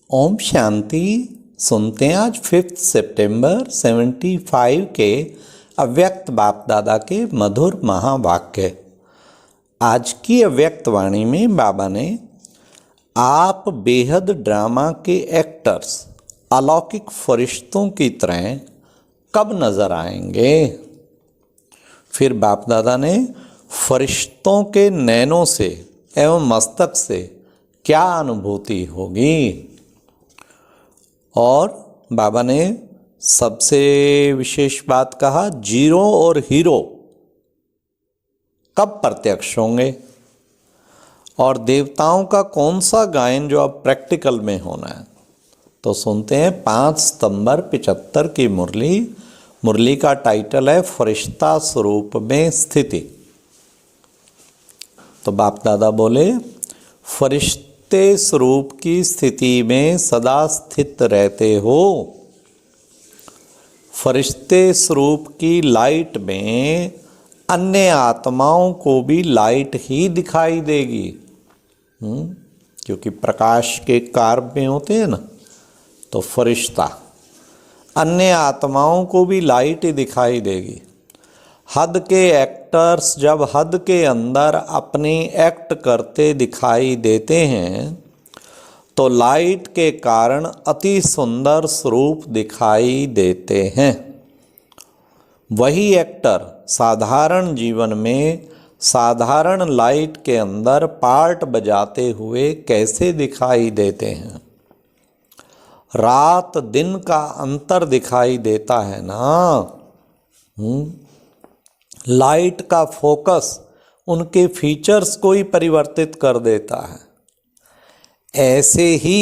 ओम शांति। सुनते हैं आज 5 सितंबर 75 के अव्यक्त बाप दादा के मधुर महावाक्य। आज की अव्यक्त वाणी में बाबा ने आप बेहद ड्रामा के एक्टर्स अलौकिक फरिश्तों की तरह कब नजर आएंगे। फिर बाप दादा ने फरिश्तों के नैनों से एवं मस्तक से क्या अनुभूति होगी, और बाबा ने सबसे विशेष बात कहा, जीरो और हीरो कब प्रत्यक्ष होंगे, और देवताओं का कौन सा गायन जो अब प्रैक्टिकल में होना है। तो सुनते हैं 5 सितंबर 75 की मुरली का टाइटल है फरिश्ता स्वरूप में स्थिति। तो बाप दादा बोले, फरिश्ते स्वरूप की स्थिति में सदा स्थित रहते हो। फरिश्ते स्वरूप की लाइट में अन्य आत्माओं को भी लाइट ही दिखाई देगी, क्योंकि प्रकाश के कार्य में होते हैं ना। तो फरिश्ता अन्य आत्माओं को भी लाइट ही दिखाई देगी। हद के एक्टर्स जब हद के अंदर अपनी एक्ट करते दिखाई देते हैं तो लाइट के कारण अति सुंदर स्वरूप दिखाई देते हैं। वही एक्टर साधारण जीवन में साधारण लाइट के अंदर पार्ट बजाते हुए कैसे दिखाई देते हैं। रात दिन का अंतर दिखाई देता है ना। लाइट का फोकस उनके फीचर्स को ही परिवर्तित कर देता है। ऐसे ही,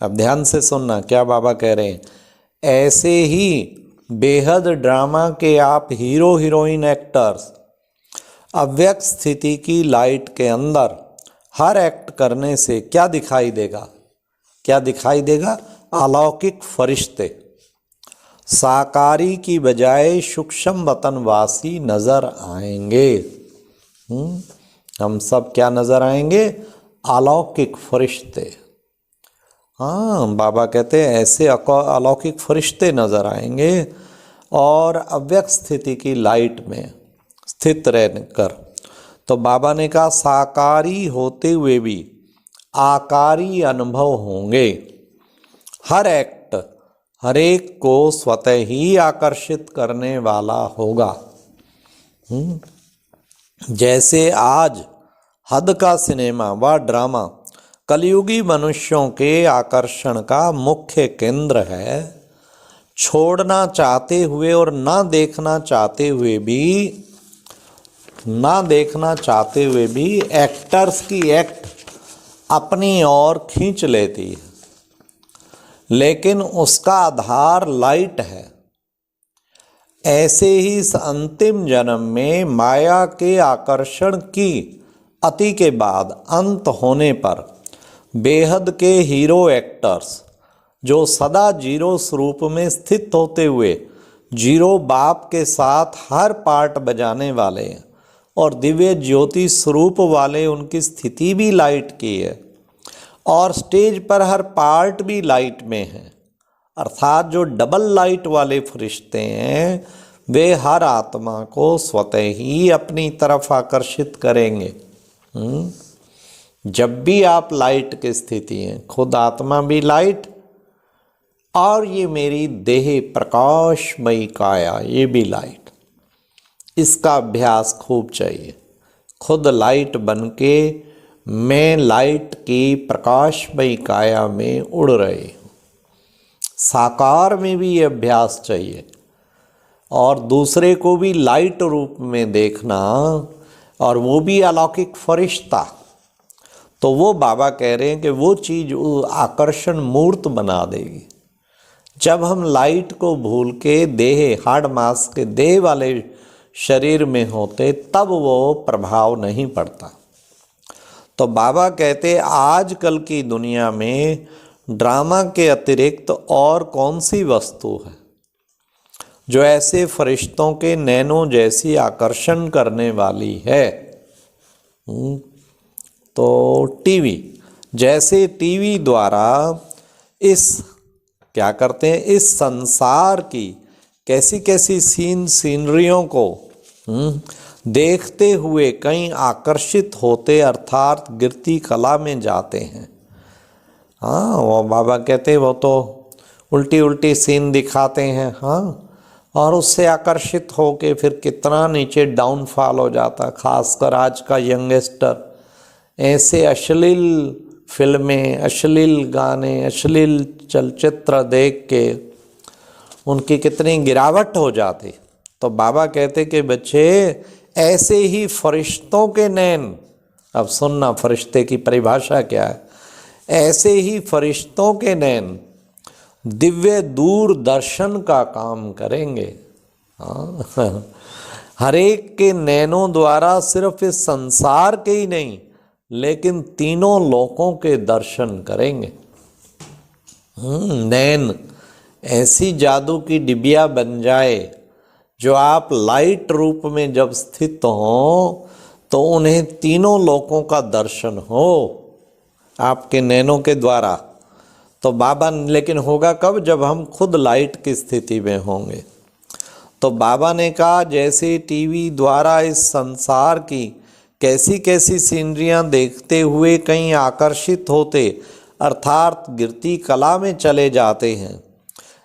अब ध्यान से सुनना क्या बाबा कह रहे हैं, ऐसे ही बेहद ड्रामा के आप हीरो हीरोइन एक्टर्स अव्यक्त स्थिति की लाइट के अंदर हर एक्ट करने से क्या दिखाई देगा, क्या दिखाई देगा? अलौकिक फरिश्ते साकारी की बजाय सूक्ष्म वतनवासी नजर आएंगे। हम सब क्या नजर आएंगे? अलौकिक फरिश्ते। हाँ, बाबा कहते हैं ऐसे अलौकिक फरिश्ते नजर आएंगे, और अव्यक्त स्थिति की लाइट में स्थित रहकर। तो बाबा ने कहा साकारी होते हुए भी आकारी अनुभव होंगे। हर एक्ट हर एक को स्वतः ही आकर्षित करने वाला होगा। जैसे आज हद का सिनेमा व ड्रामा कलयुगी मनुष्यों के आकर्षण का मुख्य केंद्र है। छोड़ना चाहते हुए और ना देखना चाहते हुए भी एक्टर्स की एक्ट अपनी ओर खींच लेती है, लेकिन उसका आधार लाइट है। ऐसे ही इस अंतिम जन्म में माया के आकर्षण की अति के बाद अंत होने पर बेहद के हीरो एक्टर्स जो सदा जीरो स्वरूप में स्थित होते हुए जीरो बाप के साथ हर पार्ट बजाने वाले हैं, और दिव्य ज्योति स्वरूप वाले उनकी स्थिति भी लाइट की है, और स्टेज पर हर पार्ट भी लाइट में है। अर्थात जो डबल लाइट वाले फरिश्ते हैं वे हर आत्मा को स्वतः ही अपनी तरफ आकर्षित करेंगे। जब भी आप लाइट की स्थिति हैं, खुद आत्मा भी लाइट, और ये मेरी देह प्रकाशमयी काया ये भी लाइट। इसका अभ्यास खूब चाहिए। खुद लाइट बनके मैं लाइट की प्रकाशमयी काया में उड़ रही हूँ। साकार में भी ये अभ्यास चाहिए, और दूसरे को भी लाइट रूप में देखना, और वो भी अलौकिक फरिश्ता। तो वो बाबा कह रहे हैं कि वो चीज़ आकर्षण मूर्त बना देगी। जब हम लाइट को भूल के देह हार्ड मास के देह वाले शरीर में होते तब वो प्रभाव नहीं पड़ता। तो बाबा कहते आजकल की दुनिया में ड्रामा के अतिरिक्त और कौन सी वस्तु है जो ऐसे फरिश्तों के नैनों जैसी आकर्षण करने वाली है। तो टीवी, जैसे टीवी द्वारा इस क्या करते हैं, इस संसार की कैसी कैसी सीनरियों को देखते हुए कहीं आकर्षित होते अर्थात गिरती कला में जाते हैं। हाँ, वो बाबा कहते वो तो उल्टी उल्टी सीन दिखाते हैं। हाँ, और उससे आकर्षित होके फिर कितना नीचे डाउनफॉल हो जाता, खासकर आज का यंगस्टर ऐसे अश्लील फिल्में, अश्लील गाने, अश्लील चलचित्र देख के उनकी कितनी गिरावट हो जाती। तो बाबा कहते कि बच्चे ऐसे ही फरिश्तों के नैन, अब सुनना फरिश्ते की परिभाषा क्या है, ऐसे ही फरिश्तों के नैन दिव्य दूरदर्शन का काम करेंगे। हाँ, हर एक के नैनों द्वारा सिर्फ इस संसार के ही नहीं लेकिन तीनों लोकों के दर्शन करेंगे। नैन ऐसी जादू की डिबिया बन जाए जो आप लाइट रूप में जब स्थित हो तो उन्हें तीनों लोकों का दर्शन हो आपके नैनों के द्वारा। तो बाबा, लेकिन होगा कब, जब हम खुद लाइट की स्थिति में होंगे। तो बाबा ने कहा जैसे टीवी द्वारा इस संसार की कैसी कैसी सीनरियां देखते हुए कहीं आकर्षित होते अर्थात गिरती कला में चले जाते हैं,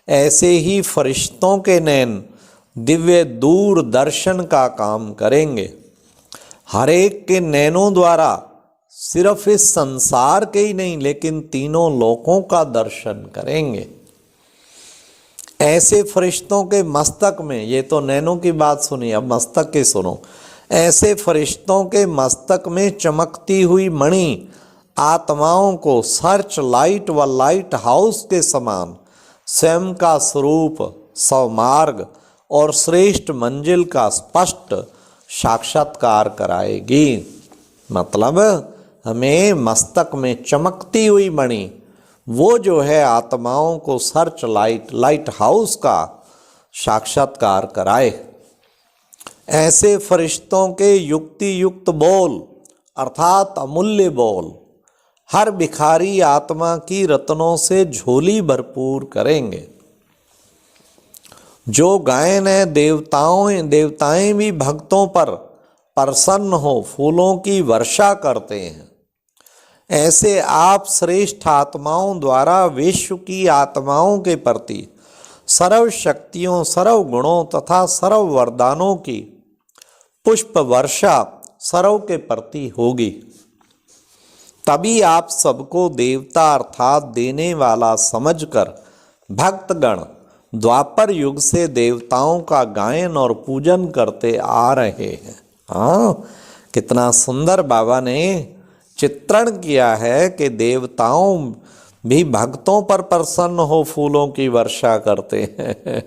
ऐसे ही फरिश्तों के नैन दिव्य दूरदर्शन का काम करेंगे। हर एक के नैनों द्वारा सिर्फ इस संसार के ही नहीं लेकिन तीनों लोकों का दर्शन करेंगे। ऐसे फरिश्तों के मस्तक में, ये तो नैनों की बात सुनी, अब मस्तक की सुनो। ऐसे फरिश्तों के मस्तक में चमकती हुई मणि आत्माओं को सर्च लाइट व लाइट हाउस के समान स्वयं का स्वरूप, स्वमार्ग और श्रेष्ठ मंजिल का स्पष्ट साक्षात्कार कराएगी। मतलब हमें मस्तक में चमकती हुई मणि, वो जो है आत्माओं को सर्च लाइट, लाइट हाउस का साक्षात्कार कराए। ऐसे फरिश्तों के युक्ति युक्त बोल अर्थात अमूल्य बोल हर भिखारी आत्मा की रत्नों से झोली भरपूर करेंगे। जो गायन है, देवताएं भी भक्तों पर प्रसन्न हो फूलों की वर्षा करते हैं। ऐसे आप श्रेष्ठ आत्माओं द्वारा विश्व की आत्माओं के प्रति सर्व शक्तियों, सर्व गुणों तथा सर्व वरदानों की पुष्प वर्षा सर्व के प्रति होगी। तभी आप सबको देवता अर्थात देने वाला समझकर भक्तगण द्वापर युग से देवताओं का गायन और पूजन करते आ रहे हैं। हाँ, कितना सुंदर बाबा ने चित्रण किया है कि देवताओं भी भक्तों पर प्रसन्न हो फूलों की वर्षा करते हैं।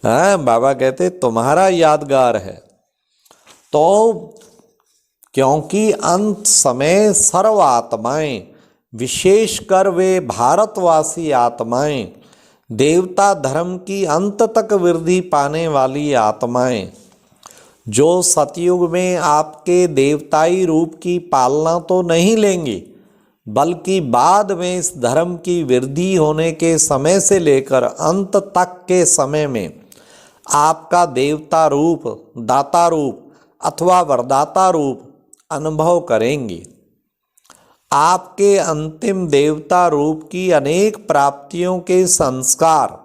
हाँ, बाबा कहते तुम्हारा यादगार है। तो क्योंकि अंत समय सर्व आत्माएं, विशेषकर वे भारतवासी आत्माएं, देवता धर्म की अंत तक वृद्धि पाने वाली आत्माएं, जो सतयुग में आपके देवताई रूप की पालना तो नहीं लेंगी बल्कि बाद में इस धर्म की वृद्धि होने के समय से लेकर अंत तक के समय में आपका देवता रूप, दाता रूप अथवा वरदाता रूप अनुभव करेंगी। आपके अंतिम देवता रूप की अनेक प्राप्तियों के संस्कार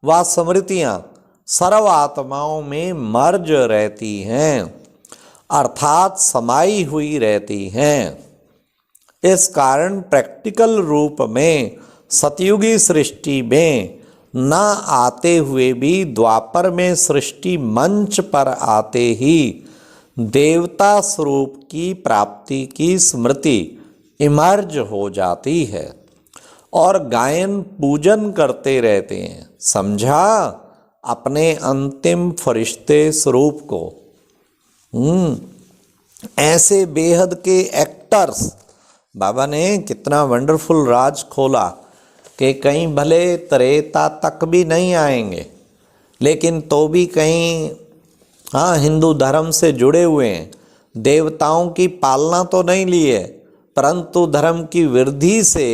व स्मृतियाँ सर्व आत्माओं में मर्ज रहती हैं अर्थात समाई हुई रहती हैं। इस कारण प्रैक्टिकल रूप में सतयुगी सृष्टि में न आते हुए भी द्वापर में सृष्टि मंच पर आते ही देवता स्वरूप की प्राप्ति की स्मृति इमर्ज हो जाती है और गायन पूजन करते रहते हैं। समझा अपने अंतिम फरिश्ते स्वरूप को। ऐसे बेहद के एक्टर्स, बाबा ने कितना वंडरफुल राज खोला कि कहीं भले त्रेता तक भी नहीं आएंगे लेकिन तो भी कहीं हिंदू धर्म से जुड़े हुए हैं, देवताओं की पालना तो नहीं ली है परंतु धर्म की वृद्धि से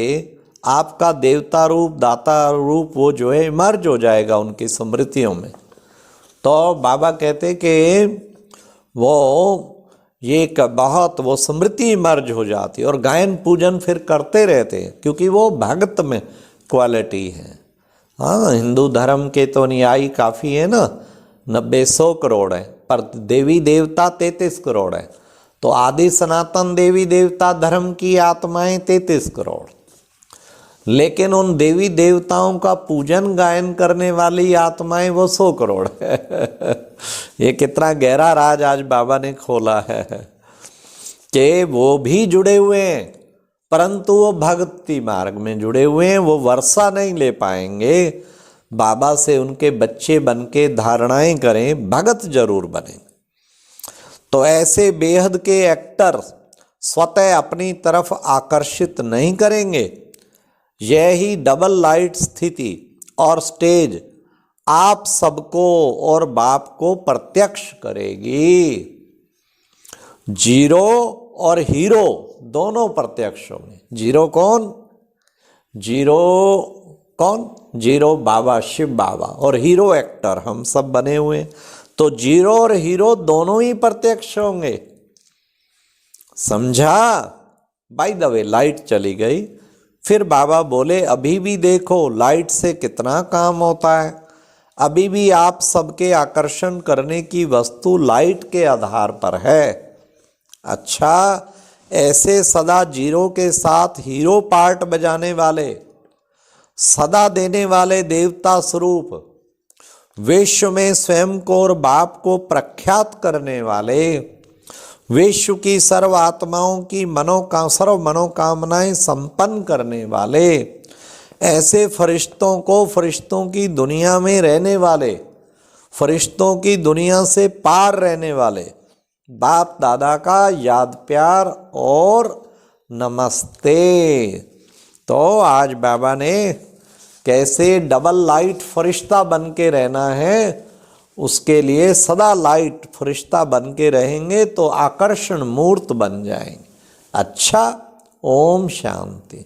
आपका देवता रूप, दाता रूप वो जो है इमर्ज हो जाएगा उनकी स्मृतियों में। तो बाबा कहते कि वो ये एक बहुत वो स्मृति इमर्ज हो जाती है और गायन पूजन फिर करते रहते हैं, क्योंकि वो भगत में क्वालिटी है। हाँ, हिंदू धर्म के तो अनुयायी काफ़ी है ना, 90-100 करोड़ है, पर देवी देवता 33 करोड़ है। तो आदि सनातन देवी देवता धर्म की आत्माएं 33 करोड़, लेकिन उन देवी देवताओं का पूजन गायन करने वाली आत्माएं वो 100 करोड़ है। ये कितना गहरा राज आज बाबा ने खोला है कि वो भी जुड़े हुए हैं, परंतु वो भक्ति मार्ग में जुड़े हुए हैं। वो वर्षा नहीं ले पाएंगे, बाबा से उनके बच्चे बन के धारणाएं करें, भगत जरूर बने। तो ऐसे बेहद के एक्टर स्वतः अपनी तरफ आकर्षित नहीं करेंगे। यही डबल लाइट स्थिति और स्टेज आप सबको और बाप को प्रत्यक्ष करेगी। जीरो और हीरो दोनों प्रत्यक्ष होंगे। जीरो कौन? जीरो कौन? जीरो बाबा, शिव बाबा, और हीरो एक्टर हम सब बने हुए। तो जीरो और हीरो दोनों ही प्रत्यक्ष होंगे। समझा? बाय द वे लाइट चली गई। फिर बाबा बोले अभी भी देखो लाइट से कितना काम होता है। अभी भी आप सबके आकर्षण करने की वस्तु लाइट के आधार पर है। अच्छा, ऐसे सदा जीरो के साथ हीरो पार्ट बजाने वाले, सदा देने वाले देवता स्वरूप, विश्व में स्वयं को और बाप को प्रख्यात करने वाले, विश्व की सर्व आत्माओं की सर्व मनोकामनाएं संपन्न करने वाले, ऐसे फरिश्तों को फरिश्तों की दुनिया में रहने वाले, फरिश्तों की दुनिया से पार रहने वाले बाप दादा का याद प्यार और नमस्ते। तो आज बाबा ने कैसे डबल लाइट फरिश्ता बन के रहना है, उसके लिए सदा लाइट फरिश्ता बन के रहेंगे तो आकर्षण मूर्त बन जाएंगे। अच्छा, ओम शांति।